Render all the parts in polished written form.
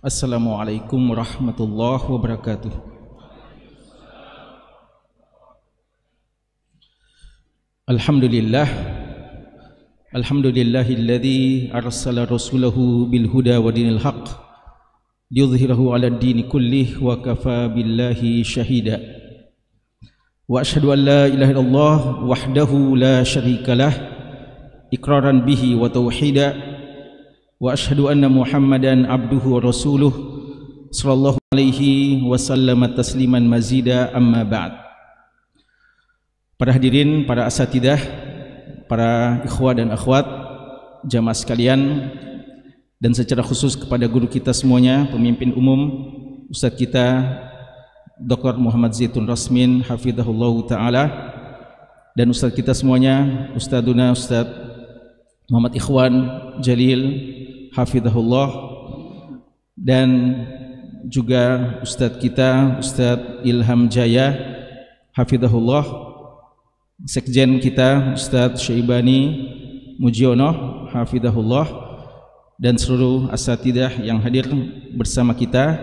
Assalamualaikum warahmatullahi wabarakatuh. Alhamdulillahilladzi arsala rasulahu bil huda wa dinil haqq liyudhhirahu 'alad dini kullih wa kafa billahi syahida. Wa asyhadu an la ilaha illallah wahdahu la syarikalah iqraran bihi wa tauhida. Wa asyhadu anna Muhammadan abduhu wa rasuluh sallallahu alaihi wasallam tasliman mazida, amma ba'd. Para hadirin, para asatidah, para ikhwah dan akhwat, jamaah sekalian, dan secara khusus kepada guru kita semuanya, pemimpin umum Ustadz kita Dr. Muhammad Zaitun Rasmin hafizahullahu ta'ala, dan Ustadz kita semuanya, Ustadzuna Ustadz Muhammad Ikhwan Jalil hafizahullah, dan juga Ustadz kita Ustadz Ilham Jaya hafizahullah, sekjen kita Ustadz Syaibani Mujiono hafizahullah, dan seluruh asatidah yang hadir bersama kita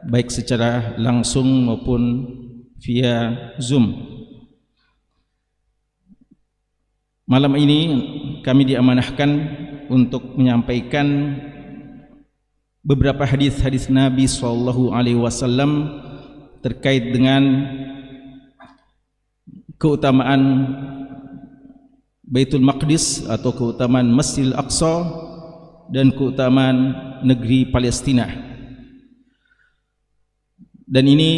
baik secara langsung maupun via Zoom. Malam ini kami diamanahkan untuk menyampaikan beberapa hadis-hadis Nabi sallallahu alaihi wasallam terkait dengan keutamaan Baitul Maqdis atau keutamaan Masjidil Aqsa dan keutamaan negeri Palestina. Dan ini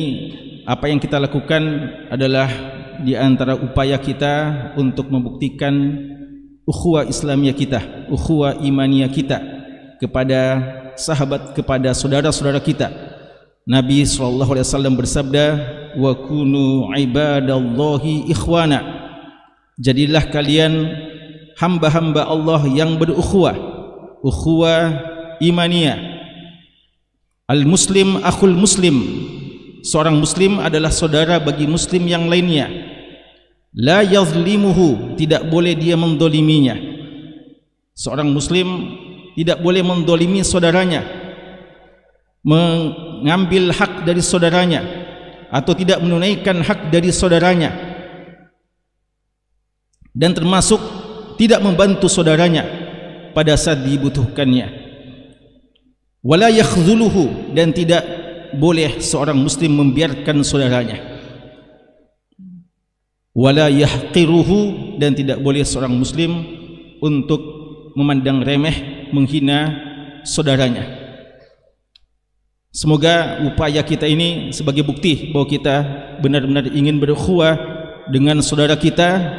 apa yang kita lakukan adalah di antara upaya kita untuk membuktikan ukhuwah Islamiyah kita, ukhuwah imaniyah kita kepada sahabat, kepada saudara-saudara kita. Nabi SAW bersabda, wa kunu ibadallahi ikhwana, jadilah kalian hamba-hamba Allah yang berukhuwah, ukhuwah imaniyah. Al-muslim akhul muslim, seorang muslim adalah saudara bagi muslim yang lainnya. La yazlimuhu, tidak boleh dia mendoliminya. Seorang muslim tidak boleh mendolimi saudaranya, mengambil hak dari saudaranya, atau tidak menunaikan hak dari saudaranya, dan termasuk tidak membantu saudaranya pada saat dibutuhkannya. Wala yakhzuluhu, dan tidak boleh seorang muslim membiarkan saudaranya. Wala yahqiruhu, dan tidak boleh seorang muslim untuk memandang remeh, menghina saudaranya. Semoga upaya kita ini sebagai bukti bahwa kita benar-benar ingin berukhuwah dengan saudara kita,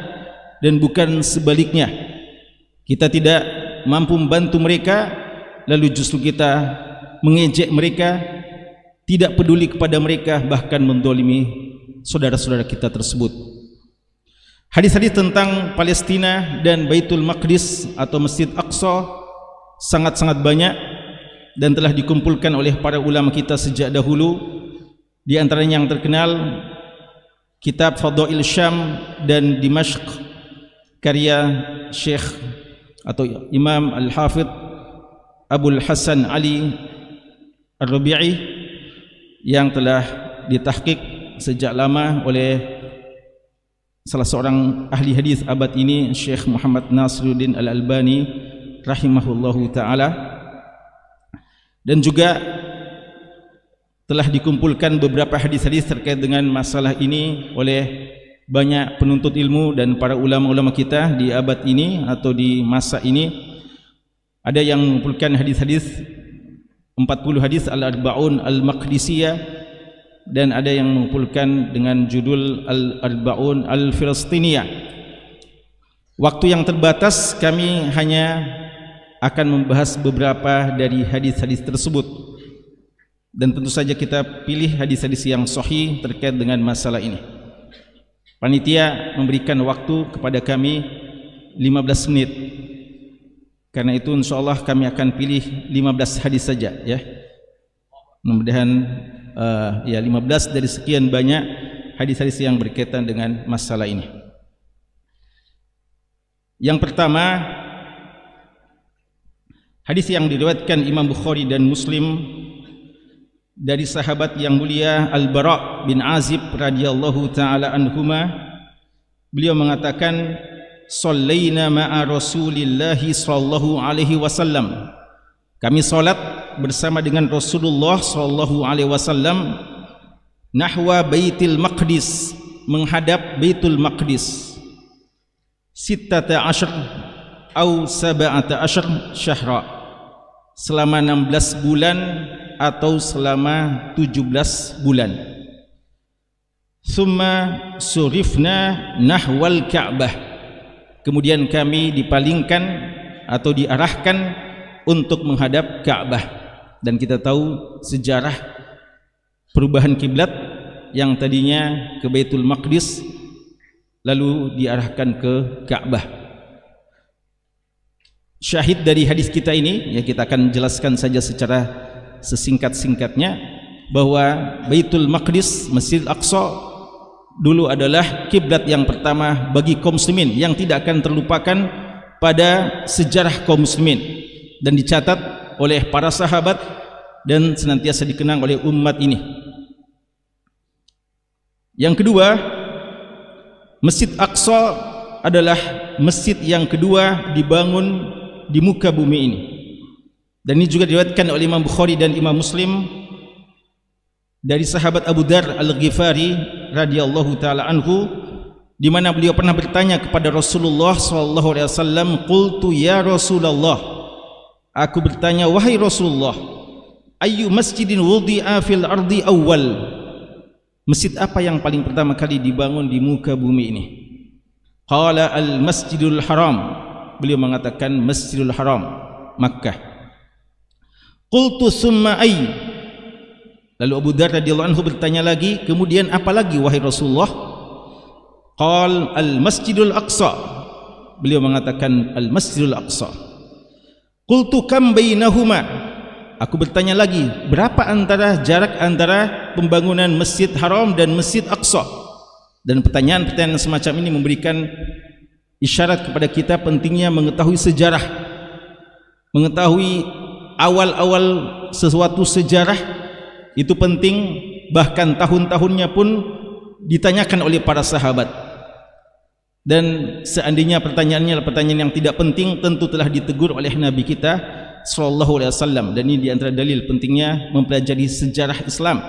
dan bukan sebaliknya. Kita tidak mampu membantu mereka lalu justru kita mengejek mereka, tidak peduli kepada mereka, bahkan mendolimi saudara-saudara kita tersebut. Hadis-hadis tentang Palestina dan Baitul Maqdis atau Masjid Aqsa sangat-sangat banyak dan telah dikumpulkan oleh para ulama kita sejak dahulu. Di antaranya yang terkenal kitab Fadail Syam dan Dimashq karya Syekh atau Imam Al-Hafidh Abul Hasan Ali Ar-Rabi'i yang telah ditahqiq sejak lama oleh salah seorang ahli hadis abad ini, Syekh Muhammad Nasiruddin Al-Albani rahimahullahu ta'ala. Dan juga telah dikumpulkan beberapa hadis-hadis terkait dengan masalah ini oleh banyak penuntut ilmu dan para ulama-ulama kita di abad ini atau di masa ini. Ada yang mengumpulkan hadis-hadis 40 hadis Al-Arba'un Al-Maqdisiyah, dan ada yang mengumpulkan dengan judul Al-Arba'un Al-Filastiniyah. Waktu yang terbatas, kami hanya akan membahas beberapa dari hadis-hadis tersebut, dan tentu saja kita pilih hadis-hadis yang sahih terkait dengan masalah ini. Panitia memberikan waktu kepada kami 15 menit. Karena itu insyaallah kami akan pilih 15 hadis saja, ya. Mudah-mudahan 15 dari sekian banyak hadis-hadis yang berkaitan dengan masalah ini. Yang pertama, hadis yang diriwayatkan Imam Bukhari dan Muslim dari sahabat yang mulia Al-Bara' bin Azib radhiyallahu taala anhuma, beliau mengatakan, "Shallaina ma'a Rasulillah sallallahu alaihi wasallam." Kami salat bersama dengan Rasulullah sallallahu alaihi wasallam nahwa Baitul Maqdis, menghadap Baitul Maqdis, 16 atau 17 syahra, selama 16 bulan atau selama 17 bulan. Thumma surifna nahwal Ka'bah, kemudian kami dipalingkan atau diarahkan untuk menghadap Ka'bah. Dan kita tahu sejarah perubahan kiblat yang tadinya ke Baitul Maqdis lalu diarahkan ke Ka'bah. Syahid dari hadis kita ini, ya kita akan jelaskan saja secara sesingkat-singkatnya, bahwa Baitul Maqdis, Masjid Aqsa, dulu adalah kiblat yang pertama bagi kaum muslimin yang tidak akan terlupakan pada sejarah kaum muslimin dan dicatat oleh para sahabat dan senantiasa dikenang oleh umat ini. Yang kedua, Masjid Aqsa adalah masjid yang kedua dibangun di muka bumi ini, dan ini juga diriwayatkan oleh Imam Bukhari dan Imam Muslim dari sahabat Abu Dzar Al-Ghifari radhiyallahu taala anhu, di mana beliau pernah bertanya kepada Rasulullah sallallahu alaihi wasallam, "Qultu ya Rasulullah," aku bertanya, wahai Rasulullah, "ayyu masjidin wudi'a fil ardi awwal?" Masjid apa yang paling pertama kali dibangun di muka bumi ini? Qala al-Masjidul Haram. Beliau mengatakan Masjidul Haram, Makkah. Qultu summa ay? Lalu Abu Dzar radhiyallahu anhu bertanya lagi, kemudian apa lagi wahai Rasulullah? Qal al-Masjidul Aqsa. Beliau mengatakan al-Masjidul Aqsa. Qultu kam bainahuma? Aku bertanya lagi, berapa jarak antara pembangunan Masjid Haram dan Masjid Aqsa? Dan pertanyaan-pertanyaan semacam ini memberikan isyarat kepada kita pentingnya mengetahui sejarah, mengetahui awal-awal sesuatu sejarah itu penting, bahkan tahun-tahunnya pun ditanyakan oleh para sahabat. Dan seandainya pertanyaannya adalah pertanyaan yang tidak penting, tentu telah ditegur oleh Nabi kita sallallahu alaihi wasallam. Dan ini di antara dalil pentingnya mempelajari sejarah Islam.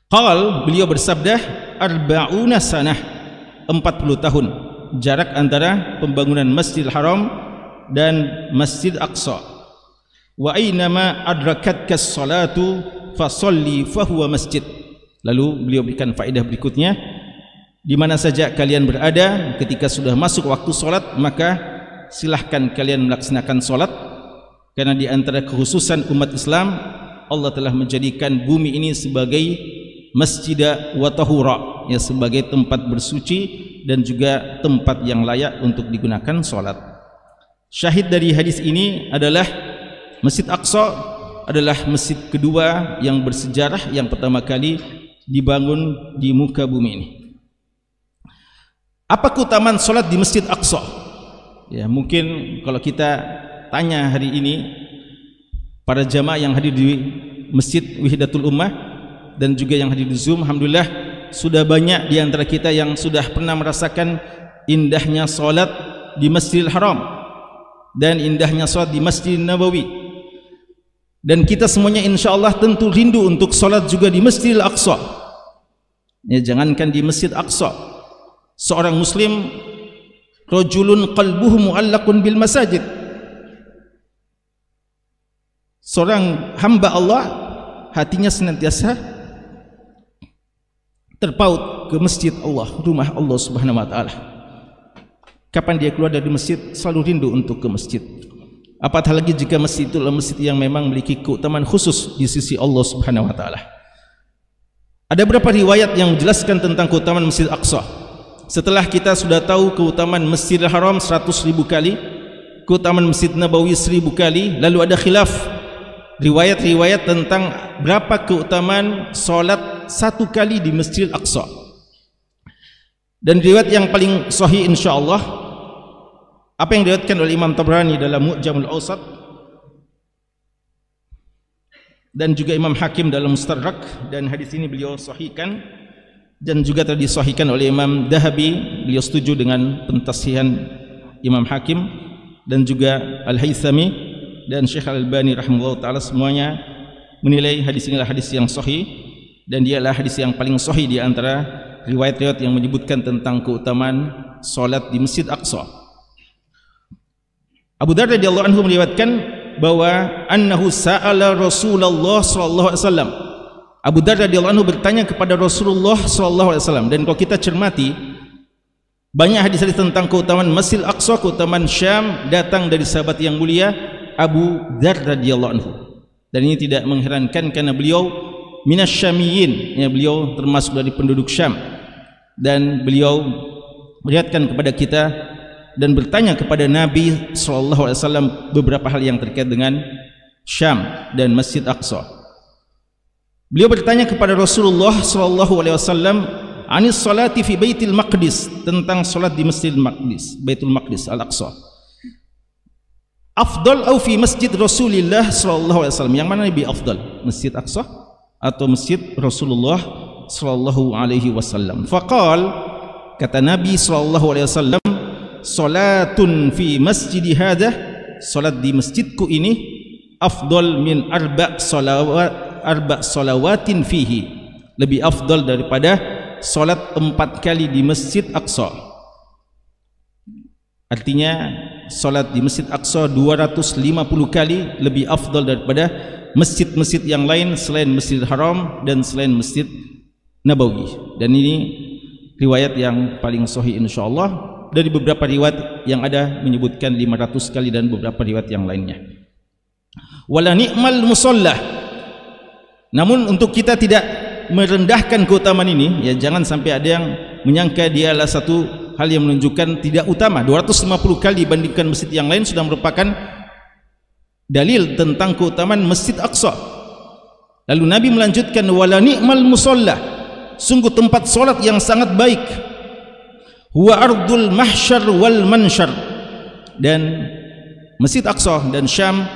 Qal, beliau bersabda, arba'una sanah, 40 tahun jarak antara pembangunan Masjidil Haram dan Masjid Aqsa. Wa aynama adrakatka as-salatu fasalli fahuwa masjid. Lalu beliau berikan faedah berikutnya, di mana saja kalian berada ketika sudah masuk waktu salat, maka silahkan kalian melaksanakan salat, karena di antara kekhususan umat Islam, Allah telah menjadikan bumi ini sebagai masjidah wa tahura, ya, sebagai tempat bersuci dan juga tempat yang layak untuk digunakan salat. Syahid dari hadis ini adalah Masjid Aqsa adalah masjid kedua yang bersejarah yang pertama kali dibangun di muka bumi ini. Apa keutamaan salat di Masjid Aqsa? Ya, mungkin kalau kita tanya hari ini para jamaah yang hadir di Masjid Wahdatul Ummah dan juga yang hadir di Zoom, alhamdulillah sudah banyak di antara kita yang sudah pernah merasakan indahnya salat di Masjidil Haram dan indahnya salat di Masjid Nabawi. Dan kita semuanya insyaallah tentu rindu untuk salat juga di Masjidil Aqsa. Ya, jangankan di Masjid Aqsa, seorang muslim, rajulun qalbuhu mu'allaqun bil masajid, seorang hamba Allah hatinya senantiasa terpaut ke masjid Allah, rumah Allah Subhanahu wa taala. Kapan dia keluar dari masjid selalu rindu untuk ke masjid. Apatah lagi jika masjid itu adalah masjid yang memang memiliki keutamaan khusus di sisi Allah Subhanahu wa taala. Ada beberapa riwayat yang menjelaskan tentang keutamaan Masjid Aqsa. Setelah kita sudah tahu keutamaan Masjidil Haram 100.000 kali, keutamaan Masjid Nabawi 1000 kali, lalu ada khilaf riwayat-riwayat tentang berapa keutamaan salat satu kali di Masjid Aqsa. Dan riwayat yang paling sahih insyaallah apa yang diriwayatkan oleh Imam Tabrani dalam Mu'jamul Awsat, dan juga Imam Hakim dalam Mustadrak, dan hadis ini beliau sahihkan dan juga telah disahihkan oleh Imam Dahabi. Beliau setuju dengan pentasihan Imam Hakim dan juga Al-Haythami dan Syekh Al-Albani rahimahullah ta'ala, semuanya menilai hadis ini adalah hadis yang sahih, dan dia adalah hadis yang paling sahih di antara riwayat-riwayat yang menyebutkan tentang keutamaan salat di Masjid Aqsa. Abu Darda radhiyallahu anhu meriwayatkan bahwa annahu sa'ala Rasulullah sallallahu alaihi wasallam. Abu Darda radhiyallahu anhu bertanya kepada Rasulullah sallallahu alaihi wasallam. Dan kalau kita cermati, banyak hadis-hadis tentang keutamaan Masjid Aqsa, keutamaan Syam datang dari sahabat yang mulia Abu Darda radhiyallahu anhu. Dan ini tidak mengherankan karena beliau minasyamiyin, ya, beliau termasuk dari penduduk Syam, dan beliau meriwayatkan kepada kita dan bertanya kepada Nabi sallallahu alaihi wasallam beberapa hal yang terkait dengan Syam dan Masjid Aqsa. Beliau bertanya kepada Rasulullah sallallahu alaihi wasallam anis salati fi Baitul Maqdis, tentang salat di Masjidil Maqdis, Baitul Maqdis Al-Aqsa. Afdal atau fi Masjid Rasulillah sallallahu alaihi wasallam, yang mana lebih afdal, Masjid Aqsa atau Masjid Rasulullah sallallahu alaihi wasallam? Faqal, kata Nabi sallallahu alaihi wasallam, salatun fi masjidi hadha, salat di masjidku ini, afdal min arba' salawatin fihi, lebih afdal daripada salat 4 kali di Masjid Aqsa. Artinya salat di Masjid Aqsa 250 kali lebih afdal daripada masjid-masjid yang lain selain Masjidil Haram dan selain Masjid Nabawi. Dan ini riwayat yang paling sahih insyaallah. Dari beberapa riwayat yang ada menyebutkan 500 kali dan beberapa riwayat yang lainnya. Wala ni'mal musalla. Namun untuk kita tidak merendahkan keutamaan ini, ya, jangan sampai ada yang menyangka dia adalah satu hal yang menunjukkan tidak utama. 250 kali dibandingkan masjid yang lain sudah merupakan dalil tentang keutamaan Masjid Aqsa. Lalu Nabi melanjutkan, wala ni'mal musalla, sungguh tempat solat yang sangat baik, huwa ardul mahsyar wal mansyar, dan Masjid Aqsa dan Syam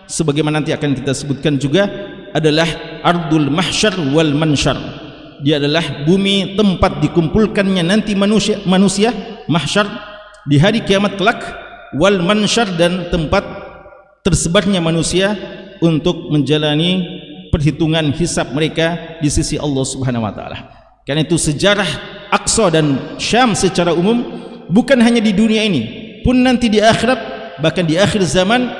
sebagaimana nanti akan kita sebutkan juga adalah ardul mahsyar wal mansyar. Dia adalah bumi tempat dikumpulkannya nanti manusia, mahsyar di hari kiamat kelak, wal mansyar, dan tempat tersebarnya manusia untuk menjalani perhitungan hisab mereka di sisi Allah Subhanahu wa taala. Karena itu sejarah Aqsa dan Syam secara umum bukan hanya di dunia ini, pun nanti di akhirat, bahkan di akhir zaman,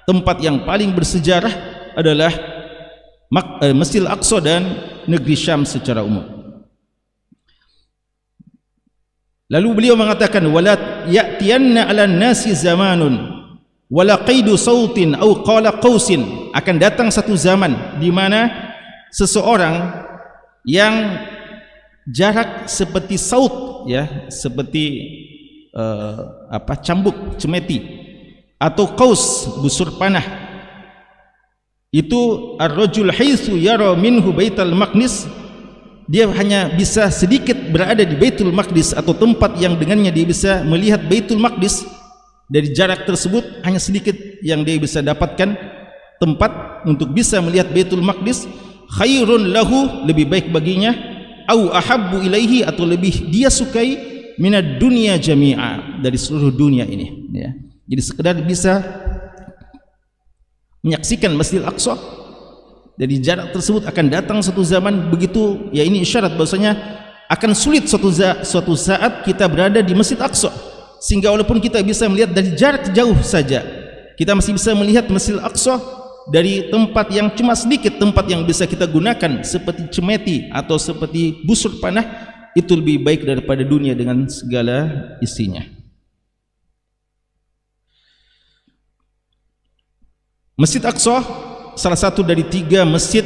tempat yang paling bersejarah adalah Masjid Aqsa dan negeri Syam secara umum. Lalu beliau mengatakan, wala ya'tiyanna 'alan nasi zamanun wala qaidu sautin au qala qausin, akan datang satu zaman di mana seseorang yang jarak seperti saut, ya, seperti cambuk, cemeti, atau qaus, busur panah, itu ar-rajul haitsu yara minhu Baitul Maqdis, dia hanya bisa sedikit berada di Baitul Maqdis atau tempat yang dengannya dia bisa melihat Baitul Maqdis. Dari jarak tersebut hanya sedikit yang dia bisa dapatkan tempat untuk bisa melihat Baitul Maqdis, khairun lahu, lebih baik baginya, au ahabbu ilaihi, atau lebih dia sukai, minad dunya jami'a, dari seluruh dunia ini, ya. Jadi sekedar bisa menyaksikan Masjid Aqsa dari jarak tersebut, akan datang satu zaman begitu, ya, ini isyarat bahwasanya akan sulit suatu saat kita berada di Masjid Aqsa, sehingga walaupun kita bisa melihat dari jarak jauh saja, kita masih bisa melihat Masjid Aqsa dari tempat yang cuma sedikit, tempat yang bisa kita gunakan seperti cemeti atau seperti busur panah, itu lebih baik daripada dunia dengan segala isinya. Masjid Aqsa salah satu dari 3 masjid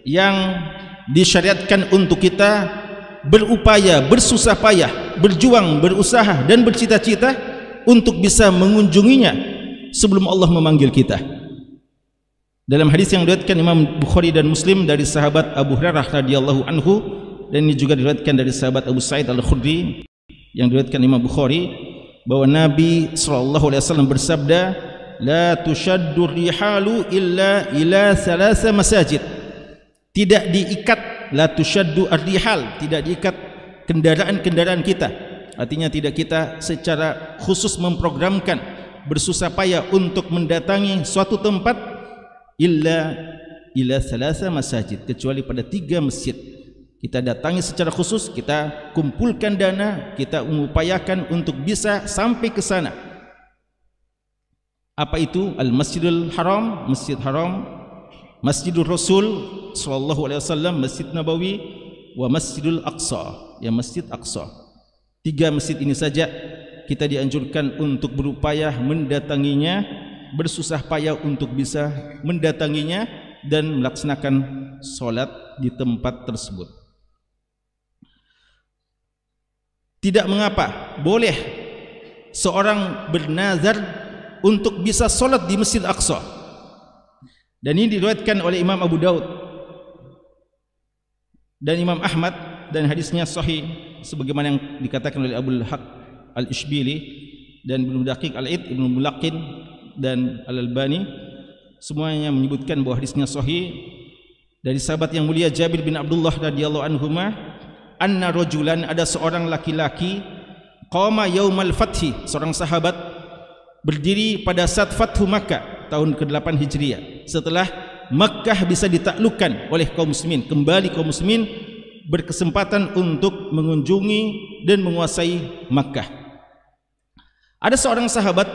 yang disyariatkan untuk kita berupaya, bersusah payah, berjuang, berusaha dan bercita-cita untuk bisa mengunjunginya sebelum Allah memanggil kita. Dalam hadis yang diriwayatkan Imam Bukhari dan Muslim dari sahabat Abu Hurairah radhiyallahu anhu, dan ini juga diriwayatkan dari sahabat Abu Sa'id Al-Khudri yang diriwayatkan Imam Bukhari, bahwa Nabi sallallahu alaihi wasallam bersabda, la tushaddu rihalu illa ila thalatha masajid. Tidak diikat, la tushaddu ar-rihal, tidak diikat kendaraan-kendaraan kita. Artinya tidak kita secara khusus memprogramkan bersusah payah untuk mendatangi suatu tempat illa ila thalatha masajid, kecuali pada 3 masjid. Kita datangi secara khusus, kita kumpulkan dana, kita mengupayakan untuk bisa sampai ke sana. Apa itu? Al-Masjidul Haram, Masjid Haram, Masjidul Rasul sallallahu alaihi wasallam, Masjid Nabawi, wa Masjidul Aqsa, ya Masjid Aqsa. 3 masjid ini saja kita dianjurkan untuk berupaya mendatanginya, bersusah payah untuk bisa mendatanginya dan melaksanakan solat di tempat tersebut. Tidak mengapa, boleh seorang bernazar untuk bisa solat di Masjid Aqsa. Dan ini diriwayatkan oleh Imam Abu Daud dan Imam Ahmad, dan hadisnya sahih sebagaimana yang dikatakan oleh Abul Haq Al-Ishbili dan Ibnu Daqiq Al-Id, Ibnu Mulaqin dan Al-Albani. Semuanya menyebutkan bahwa hadisnya sahih dari sahabat yang mulia Jabir bin Abdullah radhiyallahu anhuma, anna rajulan, ada seorang laki-laki, qama yaumal fathi, seorang sahabat berdiri pada saat Fathu Makkah tahun ke-8 Hijriah, setelah Makkah bisa ditaklukkan oleh kaum muslimin, kembali kaum muslimin berkesempatan untuk mengunjungi dan menguasai Makkah. Ada seorang sahabat,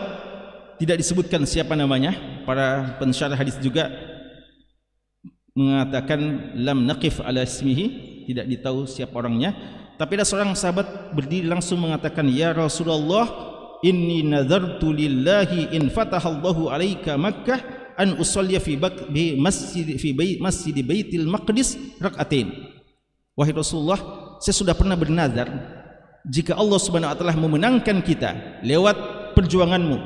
tidak disebutkan siapa namanya, para pensyarah hadis juga mengatakan lam naqif ala ismihi, tidak ditahu siapa orangnya, tapi ada seorang sahabat berdiri langsung mengatakan, ya Rasulullah, inni nadartu lillahi in fatahallahu alaika Makkah an usalliya fi masjid Baitil Maqdis rak'atain. Wahai Rasulullah, saya sudah pernah bernazar, jika Allah Subhanahu wa taala memenangkan kita lewat perjuanganmu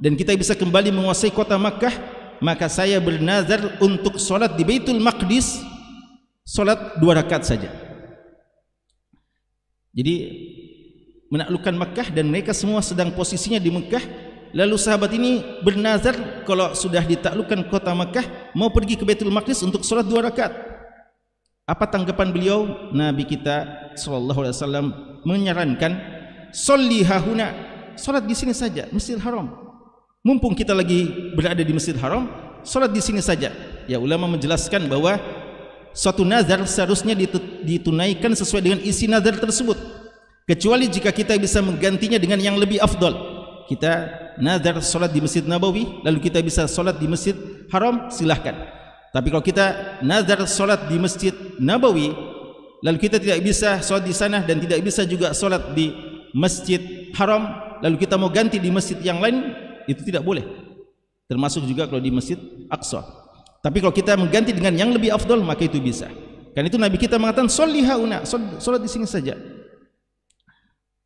dan kita bisa kembali menguasai kota Makkah, maka saya bernazar untuk solat di Baitul Maqdis, solat 2 rakaat saja. Jadi menaklukkan Makkah dan mereka semua sedang posisinya di Makkah. Lalu sahabat ini bernazar kalau sudah ditaklukkan kota Makkah mau pergi ke Baitul Maqdis untuk solat 2 rakaat. Apa tanggapan beliau? Nabi kita sallallahu alaihi wasallam menyarankan, sholli hahuna, solat di sini saja, Masjidil Haram. Mumpung kita lagi berada di Masjidil Haram, solat di sini saja. Ya, ulama menjelaskan bahwa suatu nazar seharusnya ditunaikan sesuai dengan isi nazar tersebut, kecuali jika kita bisa menggantinya dengan yang lebih afdal. Kita nazar solat di Masjid Nabawi, lalu kita bisa solat di Masjid Haram, silahkan. Tapi kalau kita nazar solat di Masjid Nabawi, lalu kita tidak bisa solat di sana dan tidak bisa juga solat di Masjid Haram, lalu kita mau ganti di masjid yang lain, itu tidak boleh. Termasuk juga kalau di Masjid Aqsa. Tapi kalau kita mengganti dengan yang lebih afdal, maka itu bisa. Karena itu Nabi kita mengatakan sholli hauna, solat di sini saja.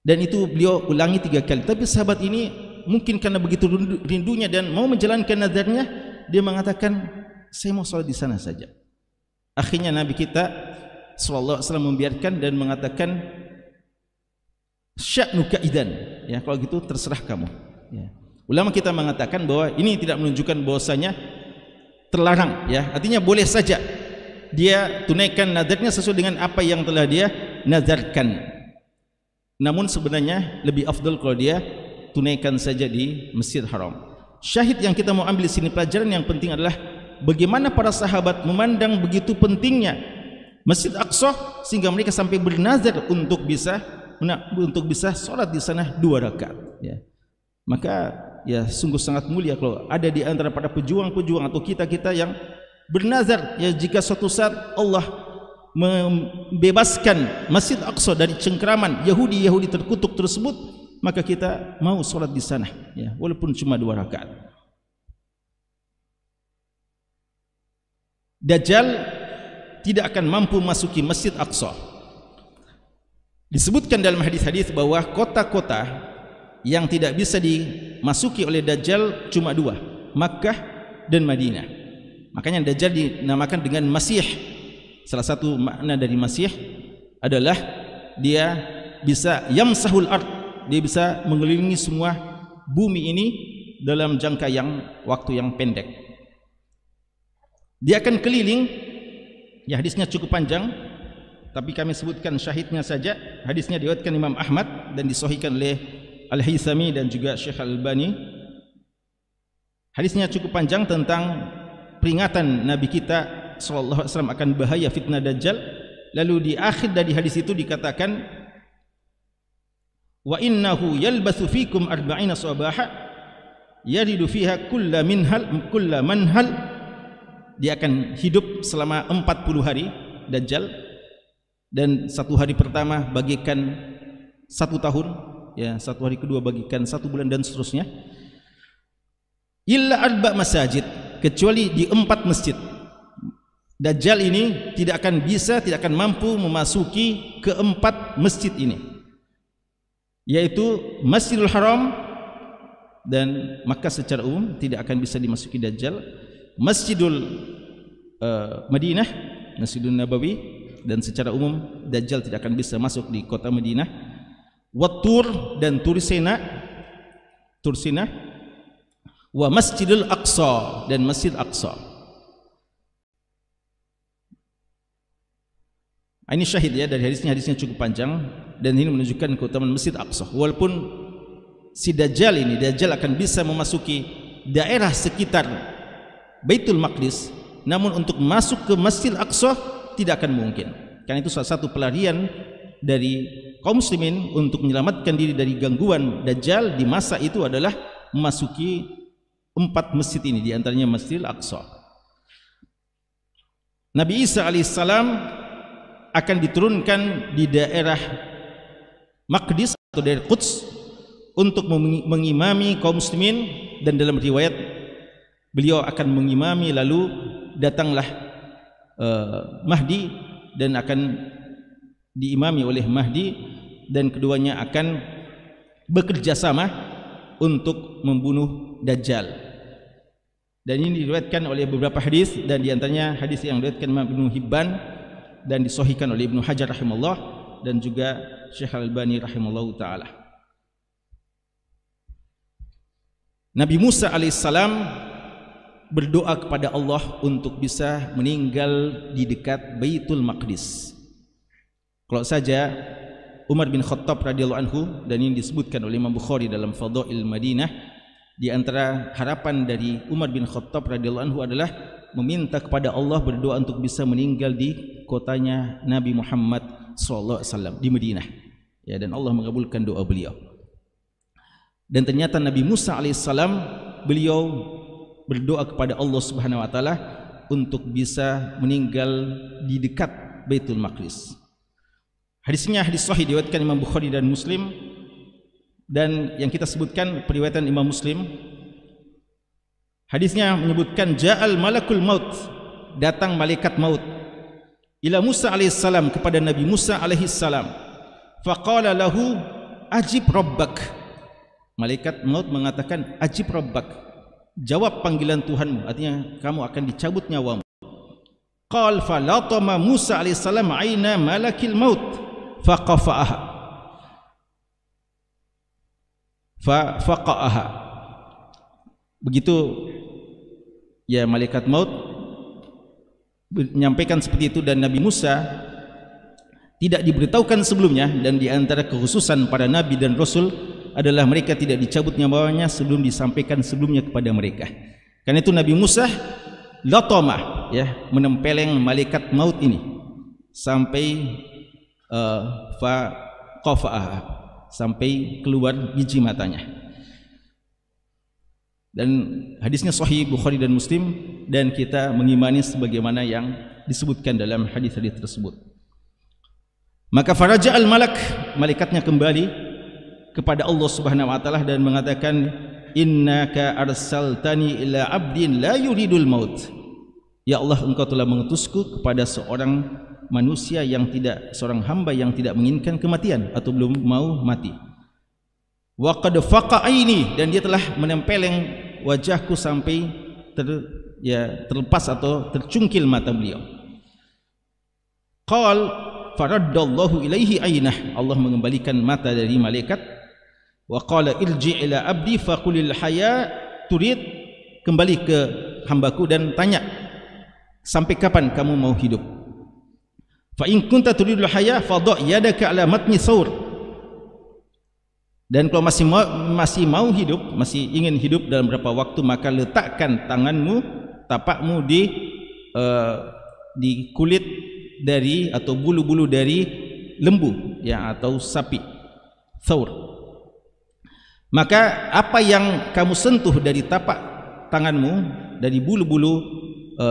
Dan itu beliau ulangi 3 kali. Tapi sahabat ini mungkin karena begitu rindunya dan mau menjalankan nazarnya, dia mengatakan, saya mau solat di sana saja. Akhirnya Nabi kita sallallahu alaihi wasallam membiarkan dan mengatakan, sya'nuka idan, ya kalau gitu terserah kamu. Ya. Ulama kita mengatakan bahwa ini tidak menunjukkan bahwasanya terlarang, ya. Artinya boleh saja dia tunaikan nazarnya sesuai dengan apa yang telah dia nazarkan. Namun sebenarnya lebih afdal kalau dia tunaikan saja di Masjid Haram. Syahid yang kita mau ambil di sini, pelajaran yang penting adalah bagaimana para sahabat memandang begitu pentingnya Masjid Aqsa sehingga mereka sampai bernazar untuk bisa sholat di sana 2 rakaat. Ya. Maka ya sungguh sangat mulia kalau ada di antara para pejuang-pejuang atau kita-kita yang bernazar, ya jika suatu saat Allah membebaskan Masjid Aqsa dari cengkraman Yahudi terkutuk tersebut, maka kita mau sholat di sana, ya, walaupun cuma 2 rakaat. Dajjal tidak akan mampu masuki Masjid Aqsa. Disebutkan dalam hadis-hadis bahwa kota-kota yang tidak bisa dimasuki oleh Dajjal cuma 2, Makkah dan Madinah. Makanya Dajjal dinamakan dengan Masih. Salah satu makna dari Masih adalah dia bisa yamsahul ard, dia bisa mengelilingi semua bumi ini dalam jangka waktu yang pendek. Dia akan keliling, ya hadisnya cukup panjang, tapi kami sebutkan syahidnya saja. Hadisnya diriwayatkan Imam Ahmad dan disahihkan oleh Al-Haythami dan juga Syekh Al-Albani. Hadisnya cukup panjang tentang peringatan Nabi kita sallallahu alaihi wasallam akan bahaya fitnah Dajjal. Lalu di akhir dari hadis itu dikatakan, wa innahu yalbathu fikum 40 sabaha yaridu fiha kulla manhal. Dia akan hidup selama 40 hari Dajjal, dan satu hari pertama bagikan 1 tahun, ya, satu hari kedua bagikan 1 bulan dan seterusnya. Illa 4 masajid, kecuali di 4 masjid. Dajjal ini tidak akan mampu memasuki ke 4 masjid ini, yaitu Masjidil Haram, dan Makkah secara umum tidak akan bisa dimasuki Dajjal, Masjidul Madinah, Masjidun Nabawi, dan secara umum Dajjal tidak akan bisa masuk di kota Madinah, Wat-Tur dan Tursina, wa Masjidil Aqsa dan Masjid Aqsa. Ini syahid ya dari hadisnya cukup panjang, dan ini menunjukkan keutamaan Masjid Aqsa. Walaupun si Dajjal akan bisa memasuki daerah sekitar Baitul Maqdis, namun untuk masuk ke Masjid Aqsa tidak akan mungkin. Karena itu salah satu pelarian dari kaum muslimin untuk menyelamatkan diri dari gangguan Dajjal di masa itu adalah memasuki 4 masjid ini, di antaranya Masjid Aqsa. Nabi Isa alaihissalam akan diturunkan di daerah Maqdis atau daerah Quds untuk mengimami kaum muslimin, dan dalam riwayat beliau akan mengimami, lalu datanglah Mahdi dan akan diimami oleh Mahdi, dan keduanya akan bekerja sama untuk membunuh Dajjal. Dan ini diriwayatkan oleh beberapa hadis, dan diantaranya hadis yang diriwayatkan Imam Ibnu Hibban dan disahihkan oleh Ibnu Hajar rahimahullah dan juga Syekh Al-Albani rahimahullahu taala. Nabi Musa alaihissalam berdoa kepada Allah untuk bisa meninggal di dekat Baitul Maqdis. Kalau saja Umar bin Khattab radhiyallahu anhu, dan ini disebutkan oleh Imam Bukhari dalam Fadail Madinah, di antara harapan dari Umar bin Khattab radhiyallahu anhu adalah meminta kepada Allah, berdoa untuk bisa meninggal di kotanya Nabi Muhammad sallallahu alaihi wasallam di Madinah. Ya, dan Allah mengabulkan doa beliau. Dan ternyata Nabi Musa alaihissalam, beliau berdoa kepada Allah Subhanahu wa taala untuk bisa meninggal di dekat Baitul Maqdis. Hadisnya hadis sahih diriwayatkan Imam Bukhari dan Muslim, dan yang kita sebutkan periwayatan Imam Muslim. Hadisnya menyebutkan ja'al malakul maut, datang malaikat maut, ila Musa alaihissalam, kepada Nabi Musa alaihissalam, faqala lahu ajib rabbak. Malaikat maut mengatakan ajib rabbak, jawab panggilan Tuhanmu, artinya kamu akan dicabut nyawamu. Qal falatama Musa alaihissalam aina malakil maut faqafa'aha begitu ya, malaikat maut menyampaikan seperti itu, dan Nabi Musa tidak diberitahukan sebelumnya, dan di antara kekhususan para nabi dan rasul adalah mereka tidak dicabut nyawanya sebelum disampaikan sebelumnya kepada mereka. Karena itu Nabi Musa latama, ya, menempeleng malaikat maut ini sampai sampai keluar biji matanya. Dan hadisnya sahih Bukhari dan Muslim, dan kita mengimani sebagaimana yang disebutkan dalam hadis-hadis tersebut. Maka faraja al-malak, malaikatnya kembali kepada Allah Subhanahu wa taala dan mengatakan, innaka arsaltani ila abdin la yuridul maut. Ya Allah, engkau telah mengutusku kepada seorang manusia yang tidak, seorang hamba yang tidak menginginkan kematian atau belum mau mati. Wa qad faqa aini, dan dia telah menempeleng wajahku sampai terlepas atau tercungkil mata beliau. Qal faraddallahu ilaihi ainah, Allah mengembalikan mata dari malaikat. Wa qala irji ila abdi faqulil haya turid, kembali ke hambaku dan tanya, sampai kapan kamu mau hidup? Fa in kunta turidul haya fadha yadaka ala matni thawr. Dan kalau masih mau hidup, masih ingin hidup dalam beberapa waktu, maka letakkan tanganmu, tapakmu di kulit dari atau bulu-bulu dari lembu ya, atau sapi, thawr. Maka apa yang kamu sentuh dari tapak tanganmu, dari bulu-bulu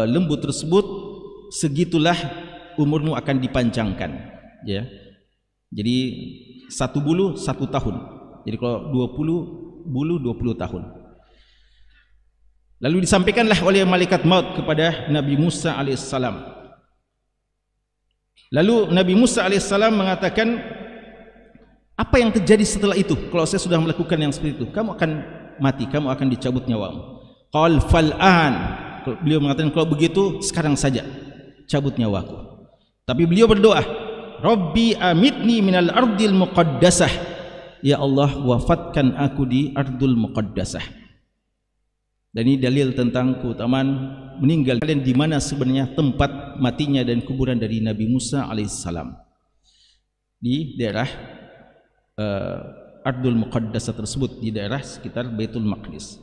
lembu tersebut, segitulah umurmu akan dipanjangkan ya. Jadi 1 bulu 1 tahun. Jadi kalau 20 bulu 20 tahun. Lalu disampaikanlah oleh malaikat maut kepada Nabi Musa alaihissalam. Lalu Nabi Musa alaihissalam mengatakan, apa yang terjadi setelah itu? Kalau saya sudah melakukan yang seperti itu, kamu akan mati, kamu akan dicabut nyawamu. Qal fal'an. Beliau mengatakan, kalau begitu sekarang saja cabut nyawaku. Tapi beliau berdoa, Rabbi amitni minal ardil muqaddasah. Ya Allah, wafatkan aku di ardul muqaddasah. Dan ini dalil tentang keutamaan meninggal kalian di mana sebenarnya tempat matinya dan kuburan dari Nabi Musa alaihissalam, di daerah Ardul Muqaddasah tersebut, di daerah sekitar Baitul Maqdis.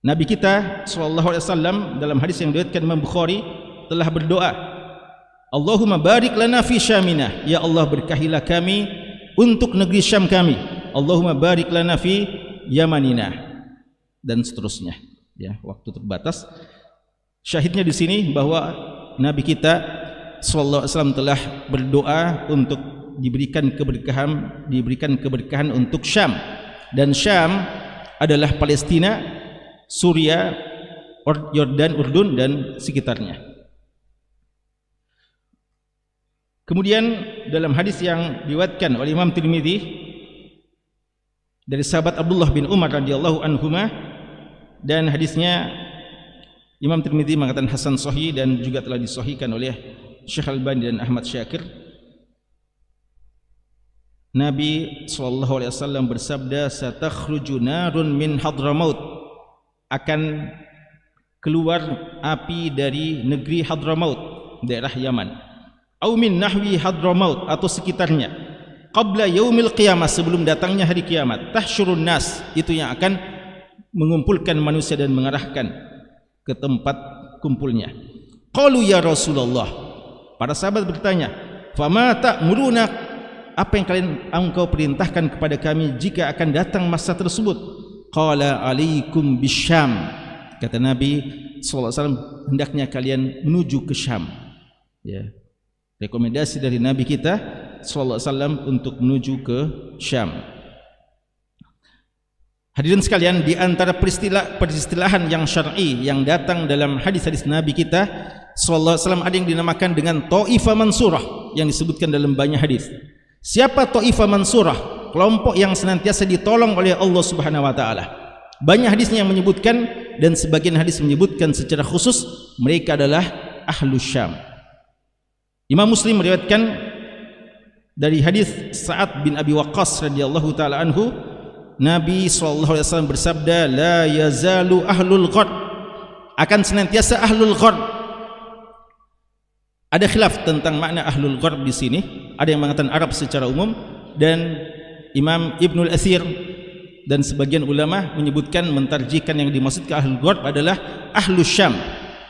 Nabi kita sallallahu alaihi wasallam dalam hadis yang diriwayatkan Imam Bukhari telah berdoa, Allahumma barik lana fi Syamina, ya Allah berkahilah kami untuk negeri Syam kami. Allahumma barik lana fi Yamanina, dan seterusnya. Ya, waktu terbatas. Syahidnya di sini bahwa Nabi kita sallallahu alaihi wasallam telah berdoa untuk diberikan keberkahan untuk Syam, dan Syam adalah Palestina, Suria, Yordan, Urdun dan sekitarnya. Kemudian dalam hadis yang diriwayatkan oleh Imam Tirmidzi dari sahabat Abdullah bin Umar radhiyallahu anhuma, dan hadisnya Imam Tirmidzi mengatakan hasan sahih dan juga telah disahihkan oleh Syekh Al-Albani dan Ahmad Syakir. Nabi SAW bersabda, satakhruju narun min Hadramaut, akan keluar api dari negeri Hadramaut, daerah Yaman, au min nahwi Hadramaut, atau sekitarnya, qabla yaumil qiyamah, sebelum datangnya hari kiamat, tahsyurun nas, itu yang akan mengumpulkan manusia dan mengarahkan ke tempat kumpulnya. Qalu ya Rasulullah, para sahabat bertanya, fama ta'muruna, apa yang engkau perintahkan kepada kami jika akan datang masa tersebut? Qala alaikum bisyam, kata Nabi SAW, hendaknya kalian menuju ke Syam. Ya, rekomendasi dari Nabi kita SAW untuk menuju ke Syam. Hadirin sekalian, di antara peristilahan yang syar'i yang datang dalam hadis-hadis Nabi kita SAW ada yang dinamakan dengan Taifah Mansurah, yang disebutkan dalam banyak hadis. Siapa Taifah Mansurah? Kelompok yang senantiasa ditolong oleh Allah Subhanahu wa taala. Banyak hadisnya yang menyebutkan, dan sebagian hadis menyebutkan secara khusus mereka adalah Ahlus Syam. Imam Muslim meriwayatkan dari hadis Sa'ad bin Abi Waqqas radhiyallahu taala anhu, Nabi SAW bersabda, la yazalu ahlul ghar, akan senantiasa ahlul ghar. Ada khilaf tentang makna ahlul ghar di sini. Ada yang mengatakan Arab secara umum, dan Imam Ibnul Athir dan sebagian ulama menyebutkan, mentarjihkan yang dimaksudkan ahlul ghar adalah ahlus Syam,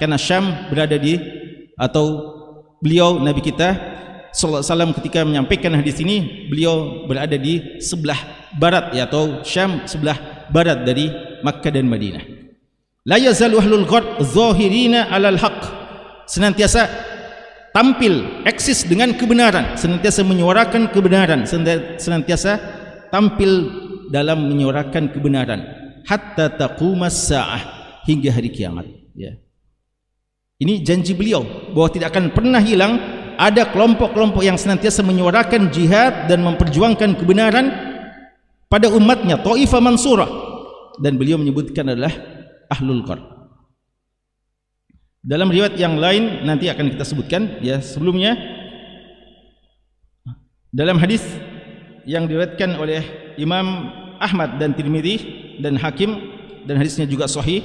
karena Syam berada di, atau beliau Nabi kita sallallahu alaihi wasallam ketika menyampaikan hadis ini, beliau berada di sebelah barat, ya, atau Syam sebelah barat dari Makkah dan Madinah. La yazalu ahlul ghar zahirina alal haq, senantiasa tampil, eksis dengan kebenaran, senantiasa menyuarakan kebenaran, senantiasa tampil dalam menyuarakan kebenaran, hatta taqumas sa'ah, hingga hari kiamat. Ya, ini janji beliau bahwa tidak akan pernah hilang ada kelompok-kelompok yang senantiasa menyuarakan jihad dan memperjuangkan kebenaran pada umatnya, Taifah Mansurah, dan beliau menyebutkan adalah Ahlul Ghar. Dalam riwayat yang lain nanti akan kita sebutkan, ya, sebelumnya dalam hadis yang diriwayatkan oleh Imam Ahmad dan Tirmidzi dan Hakim dan hadisnya juga sahih.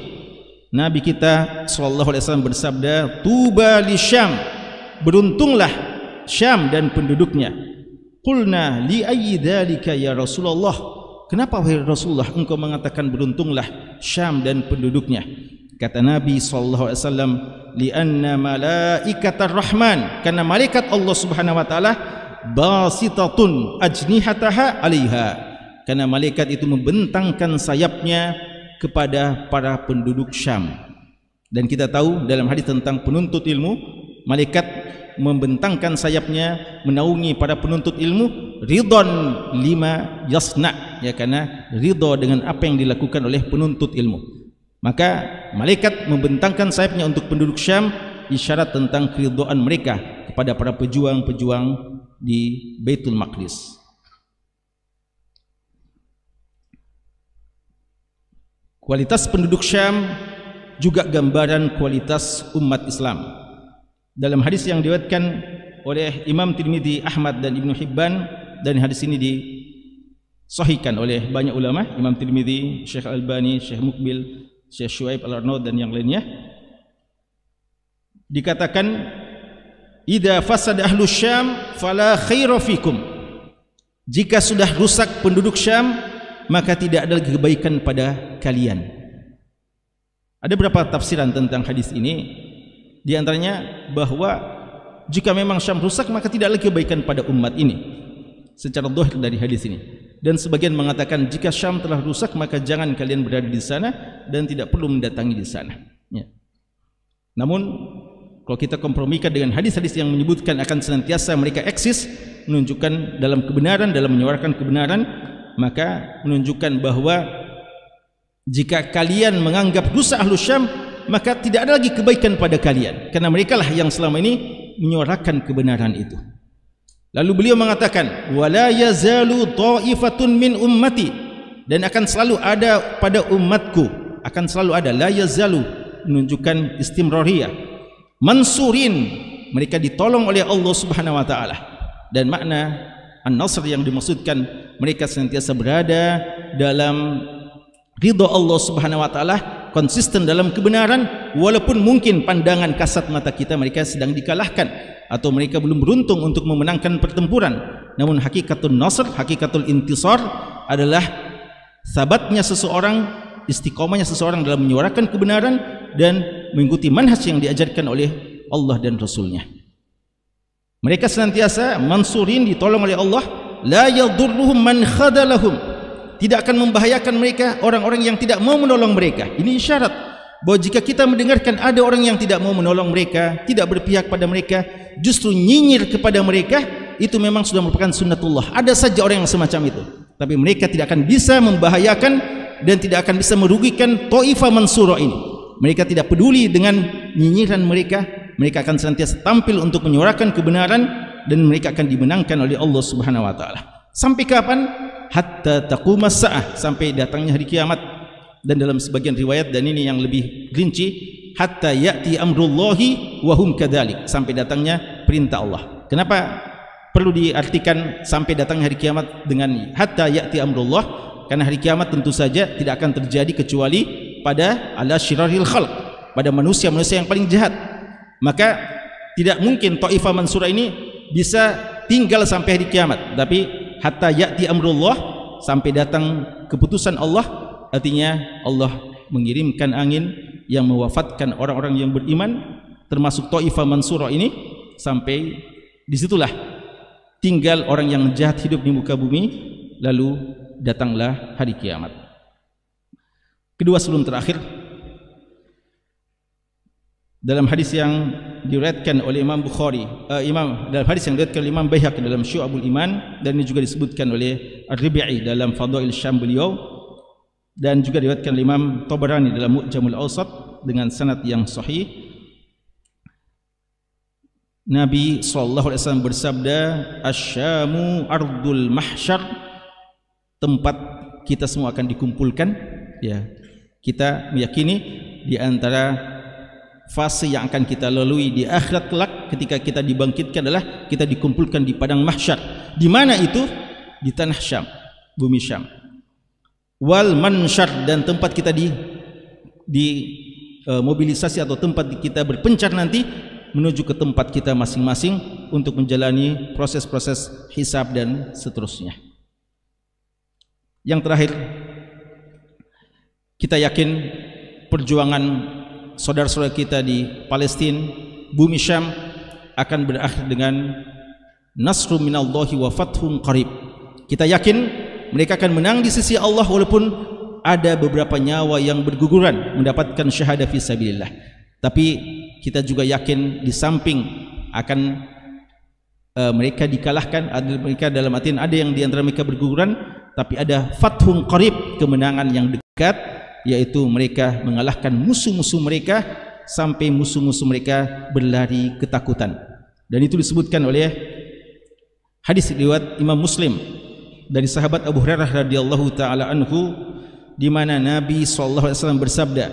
Nabi kita sallallahu alaihi wasallam bersabda, "Tuba li Syam." Beruntunglah Syam dan penduduknya. Qulna li ayyi dzalika ya Rasulullah? Kenapa wahai Rasulullah engkau mengatakan beruntunglah Syam dan penduduknya? Kata Nabi sallallahu alaihi wasallam, "Li'anna malaikatar rahman." Karena malaikat Allah Subhanahu wa taala basitatun ajnihataha 'alaiha. Karena malaikat itu membentangkan sayapnya kepada para penduduk Syam. Dan kita tahu dalam hadis tentang penuntut ilmu, malaikat membentangkan sayapnya menaungi para penuntut ilmu ridon lima yasna, ya, karena ridho dengan apa yang dilakukan oleh penuntut ilmu. Maka malaikat membentangkan sayapnya untuk penduduk Syam, isyarat tentang keridhaan mereka kepada para pejuang-pejuang di Baitul Maqdis. Kualitas penduduk Syam juga gambaran kualitas umat Islam. Dalam hadis yang diriwayatkan oleh Imam Tirmidzi, Ahmad dan Ibnu Hibban, dan hadis ini disahihkan oleh banyak ulama, Imam Tirmidzi, Syekh Al-Albani, Syekh Mukbil, Syekh Syuaib Al-Arnaud dan yang lainnya, dikatakan, "Idza fasada ahlus Syam fala khaira fikum." Jika sudah rusak penduduk Syam, maka tidak ada lagi kebaikan pada kalian. Ada beberapa tafsiran tentang hadis ini. Di antaranya bahwa jika memang Syam rusak, maka tidak lagi kebaikan pada umat ini, secara zahir dari hadis ini. Dan sebagian mengatakan jika Syam telah rusak, maka jangan kalian berada di sana dan tidak perlu mendatangi di sana, ya. Namun kalau kita kompromikan dengan hadis-hadis yang menyebutkan akan senantiasa mereka eksis, menunjukkan dalam kebenaran, dalam menyuarakan kebenaran, maka menunjukkan bahwa jika kalian menganggap rusak ahlus Syam, maka tidak ada lagi kebaikan pada kalian, karena mereka lah yang selama ini menyuarakan kebenaran itu. Lalu beliau mengatakan, "Wala yazalu ta'ifatun min ummati." Dan akan selalu ada pada umatku, akan selalu ada, la yazalu menunjukkan istimrariyah. Mansurin, mereka ditolong oleh Allah Subhanahu wa taala. Dan makna an-nasr yang dimaksudkan, mereka senantiasa berada dalam ridha Allah Subhanahu wa taala, konsisten dalam kebenaran, walaupun mungkin pandangan kasat mata kita mereka sedang dikalahkan atau mereka belum beruntung untuk memenangkan pertempuran. Namun hakikatul nasr, hakikatul intisar adalah sabatnya seseorang, istiqomahnya seseorang dalam menyuarakan kebenaran dan mengikuti manhaj yang diajarkan oleh Allah dan Rasulnya. Mereka senantiasa mansurin, ditolong oleh Allah. La yadurruhum man khadalahum, tidak akan membahayakan mereka orang-orang yang tidak mau menolong mereka. Ini isyarat bahwa jika kita mendengarkan ada orang yang tidak mau menolong mereka, tidak berpihak pada mereka, justru nyinyir kepada mereka, itu memang sudah merupakan sunnatullah. Ada saja orang yang semacam itu, tapi mereka tidak akan bisa membahayakan dan tidak akan bisa merugikan Taifah Mansurah ini. Mereka tidak peduli dengan nyinyiran mereka. Mereka akan senantiasa tampil untuk menyuarakan kebenaran dan mereka akan dimenangkan oleh Allah Subhanahu wa taala. Sampai kapan? Hatta taqumas sa'ah, sampai datangnya hari kiamat. Dan dalam sebagian riwayat, dan ini yang lebih rinci, hatta ya'ti amrullahi wa hum kadzalik, sampai datangnya perintah Allah. Kenapa perlu diartikan sampai datangnya hari kiamat dengan hatta ya'ti amrullah? Karena hari kiamat tentu saja tidak akan terjadi kecuali pada ala syiraril khalq, pada manusia-manusia yang paling jahat. Maka tidak mungkin Taifah Mansurah ini bisa tinggal sampai hari kiamat. Tapi hatta ya'ti amrullah, sampai datang keputusan Allah, artinya Allah mengirimkan angin yang mewafatkan orang-orang yang beriman, termasuk Taifah Mansurah ini. Sampai disitulah tinggal orang yang jahat hidup di muka bumi, lalu datanglah hari kiamat. Kedua sebelum terakhir, dalam hadis yang diriwayatkan oleh Imam Bukhari, dalam hadis yang diriwayatkan oleh Imam Baihaqi dalam Syu'abul Iman, dan ini juga disebutkan oleh Ar-Rabi'i dalam Fadail Syam beliau, dan juga diriwayatkan oleh Imam Tabarani dalam Mu'jamul Awsat dengan sanad yang sahih. Nabi SAW bersabda, "Asy-Syamu ardul mahsyar," tempat kita semua akan dikumpulkan. Ya, kita meyakini di antara fase yang akan kita lalui di akhirat kelak ketika kita dibangkitkan adalah kita dikumpulkan di padang mahsyar. Di mana itu? Di tanah Syam, bumi Syam. Wal mansyar, dan tempat kita mobilisasi atau tempat kita berpencar nanti menuju ke tempat kita masing-masing untuk menjalani proses-proses hisab dan seterusnya. Yang terakhir, kita yakin perjuangan saudara-saudara kita di Palestina, bumi Syam, akan berakhir dengan nasrun minallahi wa fathun qarib. Kita yakin mereka akan menang di sisi Allah walaupun ada beberapa nyawa yang berguguran mendapatkan syahadah fi sabilillah. Tapi kita juga yakin di samping akan mereka dikalahkan, ada mereka dalam artian ada yang di antara mereka berguguran, tapi ada fathun qarib, kemenangan yang dekat, yaitu mereka mengalahkan musuh-musuh mereka sampai musuh-musuh mereka berlari ketakutan. Dan itu disebutkan oleh hadis riwayat Imam Muslim dari sahabat Abu Hurairah radhiyallahu taala anhu, di mana Nabi SAW bersabda,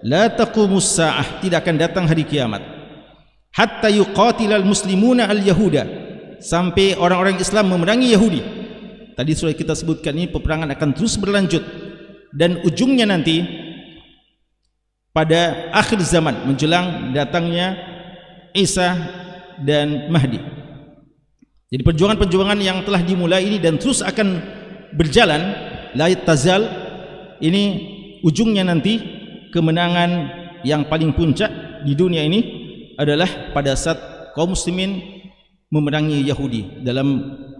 la taqumus sa'ah, tidak akan datang hari kiamat, hatta yuqatilal muslimuna al-yahuda, sampai orang-orang Islam memerangi Yahudi. Tadi sudah kita sebutkan, ini peperangan akan terus berlanjut dan ujungnya nanti pada akhir zaman menjelang datangnya Isa dan Mahdi. Jadi perjuangan-perjuangan yang telah dimulai ini dan terus akan berjalan, la tazal, ini ujungnya nanti kemenangan yang paling puncak di dunia ini adalah pada saat kaum muslimin memerangi Yahudi. Dalam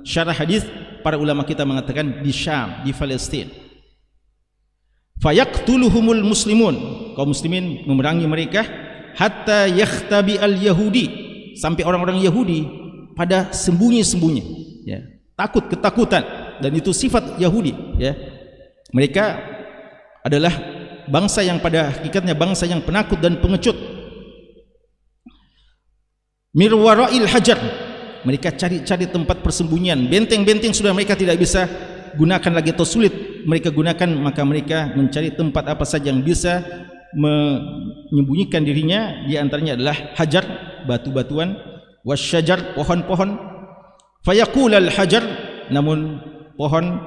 syarah hadis, para ulama kita mengatakan di Syam, di Palestina. Fayaqtuluhumul muslimun, kaum muslimin memerangi mereka, hatta yakhtabi al-yahudi, sampai orang-orang Yahudi pada sembunyi-sembunyi, ya, takut, ketakutan, dan itu sifat Yahudi, ya. Mereka adalah bangsa yang pada hakikatnya bangsa yang penakut dan pengecut. Mirwara'il hajar, mereka cari-cari tempat persembunyian, benteng-benteng sudah mereka tidak bisa gunakan lagi atau sulit mereka gunakan, maka mereka mencari tempat apa saja yang bisa menyembunyikan dirinya. Di antaranya adalah hajar, batu-batuan, wasyajar, pohon-pohon. Fayaqul al-hajar, namun pohon,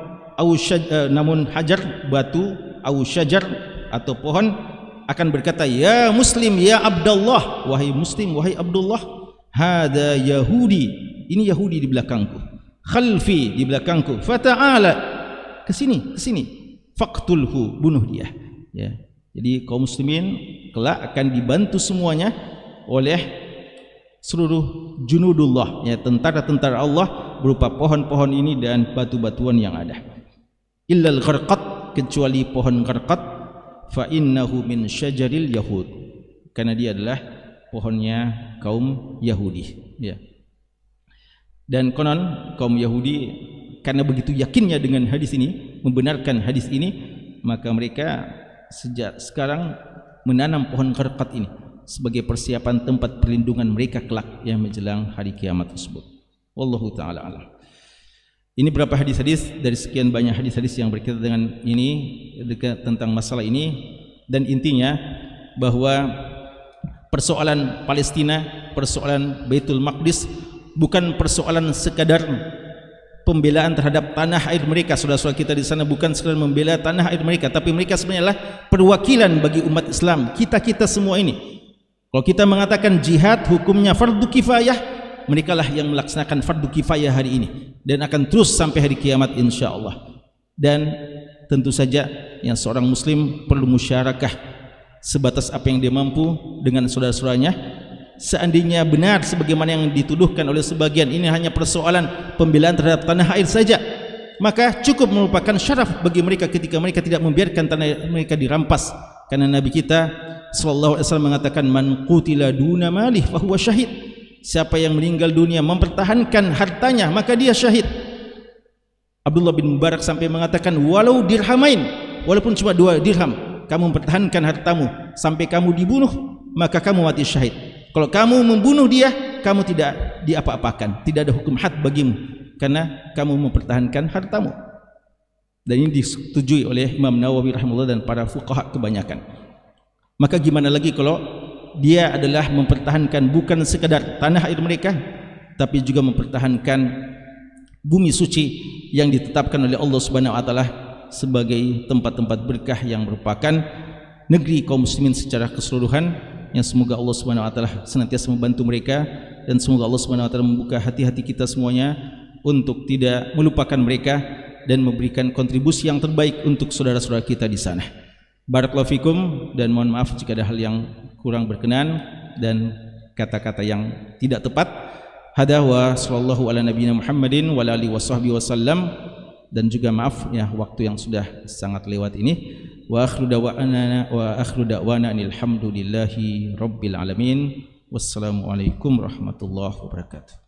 namun hajar, batu, au syajar atau pohon akan berkata, ya muslim, ya Abdullah, wahai muslim, wahai Abdullah, hada Yahudi, ini Yahudi di belakangku, khalfi, di belakangku, fata'ala, kesini, faqtulhu, bunuh dia, ya. Jadi kaum muslimin kelak akan dibantu semuanya oleh seluruh junudullah, ya, tentara-tentara Allah berupa pohon-pohon ini dan batu-batuan yang ada. Illal gharqat, kecuali pohon gharqat, fa innahu min syajaril yahud, karena dia adalah pohonnya kaum Yahudi, ya. Dan konon kaum Yahudi karena begitu yakinnya dengan hadis ini, membenarkan hadis ini, maka mereka sejak sekarang menanam pohon gharqat ini sebagai persiapan tempat perlindungan mereka kelak yang menjelang hari kiamat tersebut. Wallahu taala alam. Ini berapa hadis-hadis dari sekian banyak hadis-hadis yang berkaitan dengan ini, tentang masalah ini, dan intinya bahwa persoalan Palestina, persoalan Baitul Maqdis bukan persoalan sekadar pembelaan terhadap tanah air mereka. Saudara-saudara kita di sana bukan sekadar membela tanah air mereka, tapi mereka sebenarnya adalah perwakilan bagi umat Islam, kita-kita semua ini. Kalau kita mengatakan jihad hukumnya fardu kifayah, mereka lah yang melaksanakan fardu kifayah hari ini dan akan terus sampai hari kiamat insyaallah. Dan tentu saja yang seorang muslim perlu musyarakah sebatas apa yang dia mampu dengan saudara-saudaranya. Seandainya benar sebagaimana yang dituduhkan oleh sebagian, ini hanya persoalan pembelaan terhadap tanah air saja, maka cukup merupakan syaraf bagi mereka ketika mereka tidak membiarkan tanah mereka dirampas. Karena Nabi kita sallallahu alaihi wasallam mengatakan, man qutila duna malih fahuwa syahid, siapa yang meninggal dunia mempertahankan hartanya maka dia syahid. Abdullah bin Mubarak sampai mengatakan, walau dirhamain, walaupun cuma 2 dirham, kamu mempertahankan hartamu sampai kamu dibunuh, maka kamu mati syahid. Kalau kamu membunuh dia, kamu tidak diapa-apakan, tidak ada hukum had bagimu, karena kamu mempertahankan hartamu. Dan ini disetujui oleh Imam Nawawi rahimahullah dan para fuqaha kebanyakan. Maka gimana lagi kalau dia adalah mempertahankan bukan sekadar tanah air mereka, tapi juga mempertahankan bumi suci yang ditetapkan oleh Allah Subhanahu wa taala sebagai tempat-tempat berkah yang merupakan negeri kaum muslimin secara keseluruhan, yang semoga Allah Subhanahu wa taala senantiasa membantu mereka, dan semoga Allah Subhanahu wa taala membuka hati-hati kita semuanya untuk tidak melupakan mereka dan memberikan kontribusi yang terbaik untuk saudara-saudara kita di sana. Barakallahu fikum, dan mohon maaf jika ada hal yang kurang berkenan dan kata-kata yang tidak tepat. Hada wa sallallahu ala nabiyina Muhammadin wa alihi washabbihi wasallam, dan juga maaf ya waktu yang sudah sangat lewat ini. Wa akhiru da'wana alhamdulillahi rabbil alamin. Wassalamu alaikum warahmatullahi wabarakatuh.